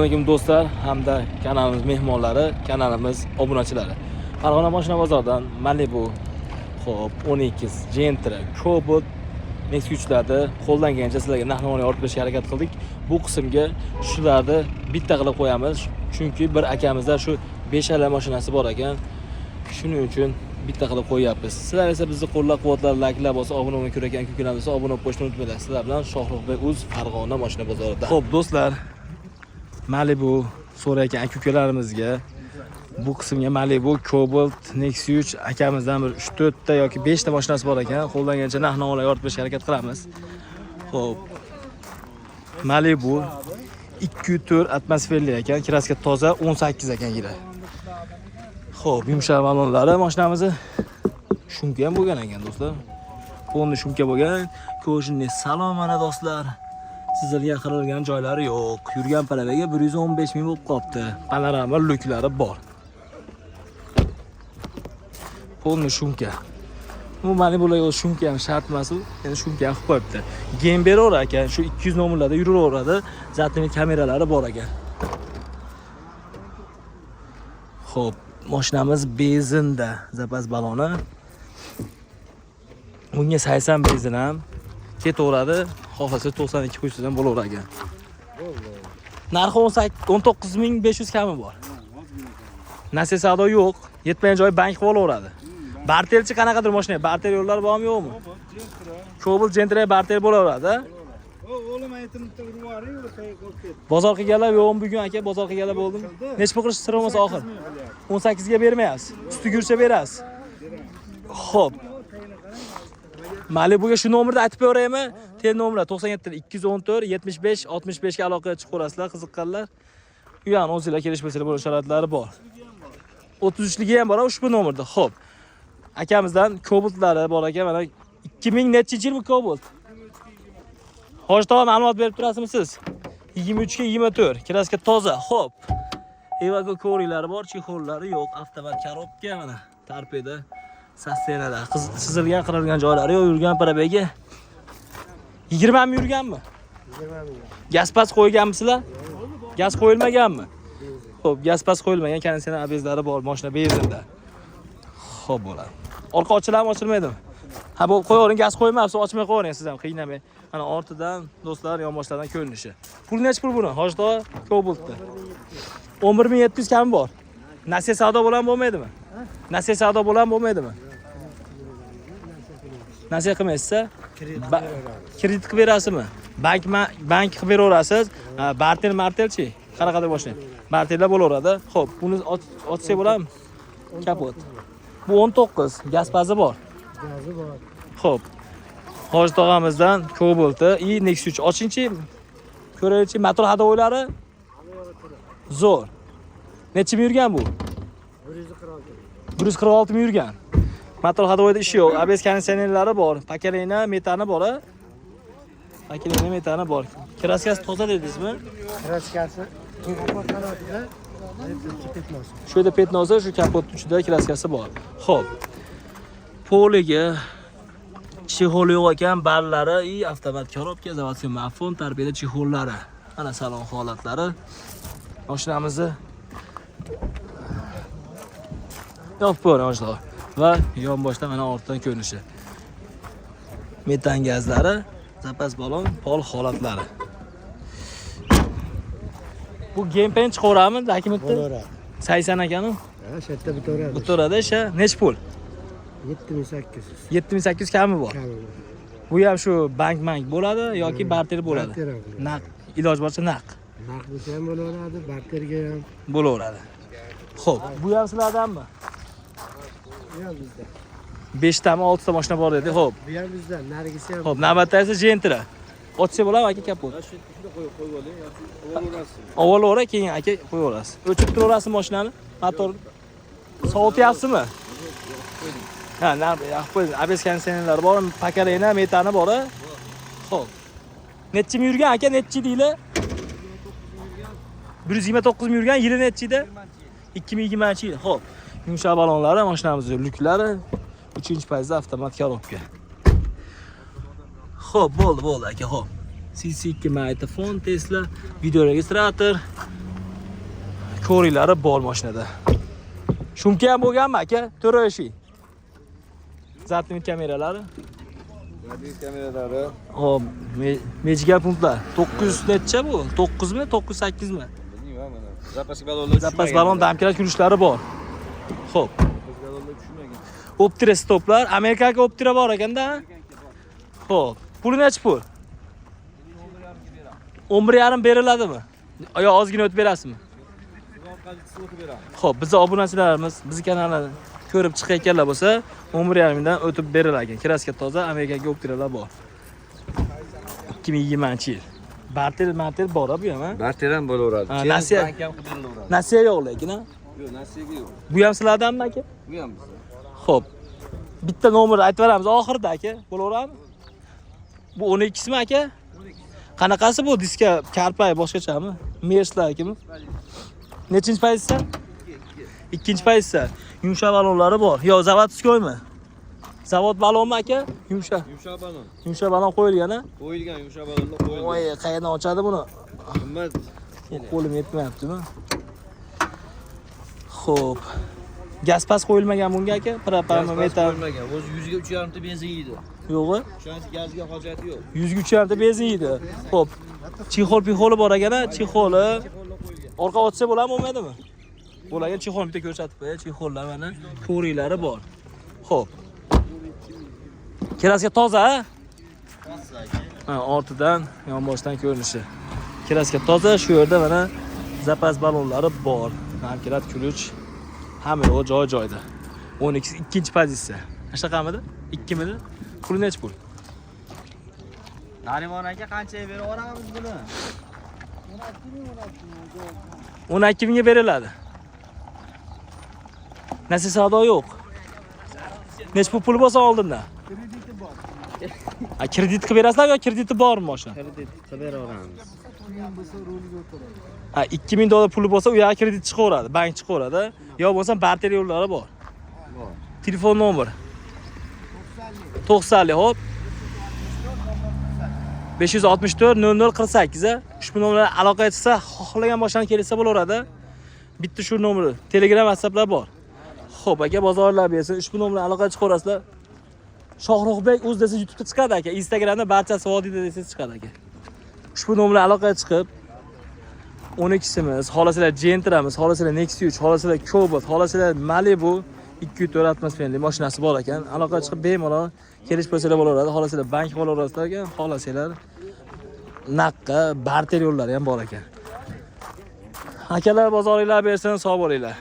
Assalomu do'stlar hamda kanalimiz mehmonlari, kanalimiz obunachilari. Farg'ona mashina bozoridan Malibu, xo'p, 12, Gentra, Cobalt, Nexus-larni qo'ldan kelgancha sizlarga narx-navoni ortib berishga harakat qildik. Bu qismga shularni bitta qilib qo'yamiz, chunki bir akamizda shu 5 ala mashinasi bor ekan. Shuning uchun bitta qilib qo'yapmiz. Sizlar esa bizni qo'llab-quvvatlab, layklar bo'lsa, obuna bo'lib ko'rgan kukunlar bo'lsa, obuna bo'lib qo'yishni unutmanglar. Sizlar bilan Shohruxbek Uz Farg'ona mashina bozorida. Xo'p, do'stlar, Malibu so'rayotgan aka-ukalarimizga bu qismga Malibu, Cobalt, Nexus akamizdan bir 3-4 ta yoki 5 ta mashinasi bor ekan. Qo'ldan kelgancha narx-navolar yoritib berishga harakat qilamiz. Xo'p. Malibu 2.4 atmosferli ekan, kraska toza, 18 ekan yili. Xo'p, yumshoq balonlari mashinamizni shumka ham bo'lgan ekan do'stlar. Qo'lni shumka bo'lgan, ko'shinni salom mana do'stlar. Sizlarga qirilgan joylari yo'q. Yurgan paraga 115 ming bo'lib qopti. Panorama luklari bor. Qo'lni shumka. Bu Malibularga shumka ham shart emas u. Endi shumka ham qilib qo'yibdi. Game beraverar ekan, shu 200 nomerlarda yuraveradi. Zatni kameralari bor ekan. Xo'p, mashinamiz benzinda, zapas baloni. Bunga 80 benzin ham ketaveradi. Xohlasa 92 qo'yishdan bo'laverar ekan. Narxi 19500 kami bor. Nasiya savdo yo'q. Yetmagan joy bank qilib olaveradi. Barterchi qanaqadir mashina? Barter yo'llar bormi yo'qmi? Cobalt Gentra barter bo'laveradi. O'g'lim aytibdi, urvaring, bozor qilganlar yo'qmi bugun aka? Bozor qilganlar bo'ldimi? Nech pul qilish sir bo'lmasa oxir. 18 ga bermayapsiz. Usti gurcha berasiz. Xo'p. Malibuga shu nomerni aytib beraymi? Tel nomeri 97 214 75 65 ga aloqa chiqib ko'rasizlar, qiziqqanlar. U ham o'zingizlar kelishmasalar bo'lish sharatlari bor. 33 ligi ham bor ushbu nomerda. Xo'p. Akamizdan Cobaltlari bor ekan, mana 2000 necha yil bu Cobalt? Hoshtoq ma'lumot berib turasizmi? 23 ga 24, kraska toza. Xo'p. Evago korilari bor, chexollari yo'q, avtomat korobka mana, torpeda, sassenada. Chizilgan, qirilgan joylari yo'q, yurgan parabaga 20 ming yurganmi? 20 ming. Gaz pas qo'yganmisizlar? Gaz qo'yilmaganmi? Xo'p, gaz pas qo'yilmagan, konditsioner abezlari bor, mashina benzinda. Xo'p bo'ladi. Orqa ochiladimi, ochilmaydimi? Ha, bu qo'yavering, gaz qo'ymayapsiz, ochmay qo'yavering siz ham, qiynamay. Mana ortidan do'stlar yonboshlardan ko'rinishi. Pul necha pul buni? Hoshtoq Cobaltda. 11700 kami bor. Nasiya savdo bilan bo'lmaydimi? Nasiya savdo bilan bo'lmaydimi? Nasiya qilmaysiz? Kredit qilib berasizmi? Bank qilib beraverasiz. Barter-martelchi, qanaqadir mashina. Barterlar bo'laveradi. Xo'p, buni ochsak bo'ladimi? Kapot. Bu 19, gaz pazi bor. Gazi bor. Xo'p. Hoji tog'amizdan Cobalt'i, Nexus ochinchi. Ko'raychi, motor hadovoylari zo'r. Necha ming yurgan bu? 146. 146 ming yurgan. Motor hadovoyda ishi yo'q. ABS konditsionerlari bor. Pakalina metani bor, a? Pakalina metani bor. Kraskasi toza dedingizmi? Kraskasi kapot qanotida petnos. Shu yerda petnosi, shu kapot uchida kraskasi bor. Xo'p. Poliga chexol yo'q ekan, barlari, avtomat korobka, zavodskiy mafon, torpeda chexollari. Mana salon holatlari. Mashinamizni yopib qo'ying yoshlar. Va yonboshda mana ortdan ko'rinishi. Metan gazlari, zapas balon, pol holatlari. Bu gampen chiqaveramiz, Akimov. Bo'laveradi. 80 ekanu. Ha, shu yerda bitoradi. Bitoradi, sha. Nech pul? 7800. 7800 kami bor. Bu ham shu bank bo'ladi yoki barter bo'ladi? Barter ham. Naq, iloj boricha naq. Naq bo'lsa ham bo'laveradi, barterga ham Bo'laveradi. Xo'p, bu ham sizlardanmi? bu ham bizda. 5 tami 6 ta mashina bor dedi. Xo'p. Bu ham bizda, narigisi ham. Xo'p, navbatda esa Gentra. Ochsa bo'ladimi aka kapot? Shuni qo'yib oling, ovoraverasiz. Avvalroq keyin aka qo'yaverasiz. O'chib turaverasiz mashinani. Motor sovutyapsizmi? Ha, yaxshi. ABS konditsionerlari bor, pakalina metani bor. Xo'p. Necha ming yurgan aka, necha deylar? 129 ming yurgan, yili nechida? 2020-yil. Xo'p. Yumshoq balonlari, mashinamizning lyuklari, 3-payzda avtomat korobka. Xo'p, bo'ldi aka, xo'p. CC2 magnitofon, Tesla, video registrator, ko'ringlari bor mashinada. Shumka ham bo'lganmi aka? To'rashi. Zatli kameralari. Zadniy kameralari. Hop, mejigal punktlar. 900 necha bu? 9 mi, 908 mi? Bilmayman mana. Zapaska balonlar Zapas balon damkirash yurishlari bor. Xo'p. Zapaska balonlar tushmagan. Optira stoplar, Amerikaga optira bor ekanda. Xo'p, puli necha pul? 11,5 beriladimi? Yo, ozgina o'tib berasizmi? Xo'p, biz obunachilarimiz, bizni kanalni ko'rib chiqayotganlar bo'lsa, 11,5 dan o'tib berilar ekan. Kraska toza, Amerikaga optiralar bor. 2020-yil. Barter bor bu ham, ha? Barter ham bo'laveradi. Nasiya bank ham qilib berilaveradi. Nasiya yo'q lekin, ha? Yo'q, nasiyaga yo'q. Bu ham sizlardanmi aka? Bu ham bizda. Xo'p. Bitta nomer aytib beramiz oxirida aka. Bo'laveradimi? Bu 12 mi aka? 12. Qanaqasi bu diska karpay boshqachami? Merslakimi? Nechinchi pozitsiya? 2-chi pozitsiya. Yumshoq balonlari bor. Yo, zavodskoymi? Zavod balonmi aka? Yumshoq. Yumshoq balon. Yumshoq balon qo'yilgan, ha? Qo'yilgan yumshoq balonlar qo'yilgan. Voy, qayerdan ochadi buni? Qimmat. Qo'lim yetmayaptimi? Xo'p. Gaz pas qo'yilmagan bunga aka? Propan, metan. Qo'yilmagan. O'zi 100 ga 3,5 ta benzin yeydi. Yo'g'i? Shuncha gazga hojati yo'q. 100 ga 3,5 ta benzin yeydi. Xo'p. Chixol bor ekan, chixoli. Orqa ochsa bo'ladimi, bo'lmaydimi? Bo'lagan chixol bitta ko'rsatib qo'y, chixollar mana ko'ringlari bor. Xo'p. Kraska toza, ha? Ha, ortidan, yonboshdan ko'rinishi. Kraska toza, shu yerda mana zapas balonlari bor. Namkirat kulich hamma joy-joyda. 12 ikkinchi pozitsiya. Qanaqamidi? 2 midi? Puli necha pul? Narimon aka qanchaga berib yuboramiz buni? 12 mingga beriladi. Nasiya savdo yo'q. Necha pul bo'lsa oldindan? Krediti bor. Ha, kredit qilib berasizlar yoki krediti bormi mashina? Kredit qilib beraveramiz. Ha, $2000 puli bo'lsa, u yoqqa kredit chiqaveradi, bank chiqaveradi. Yo bo'lsa barter yo'llari bor. Bor. Telefon nomer 90 hop 564 0048 a. Ushbu nomerga aloqa etsa, xohlagan mashinani kelsa bo'laveradi. Bitta shu nomer, Telegram, WhatsApplar bor. Xo'p, aka bozorlar bersin. Ushbu nomerga aloqa chiqarasizlar. Shohruxbek o'z desa YouTube'da chiqadi aka, Instagramda barchasi vodiyda desa chiqadi aka. Ushbu nomerga aloqa chiqib 12simiz, xohlasizlar Gentramiz, xohlasizlar Nexus 3, xohlasizlar Cobalt, xohlasizlar Malibu 2.4 atmosferli mashinasi bor ekan. Aloqa chiqib bemalol kelish bo'lsalar bo'laveradi. Xohlasizlar bank bo'laverasizlar ekan, xohlasizlar naqqa barter yo'llari ham bor ekan. Akalar bozoringlar bersin, sog' bo'linglar.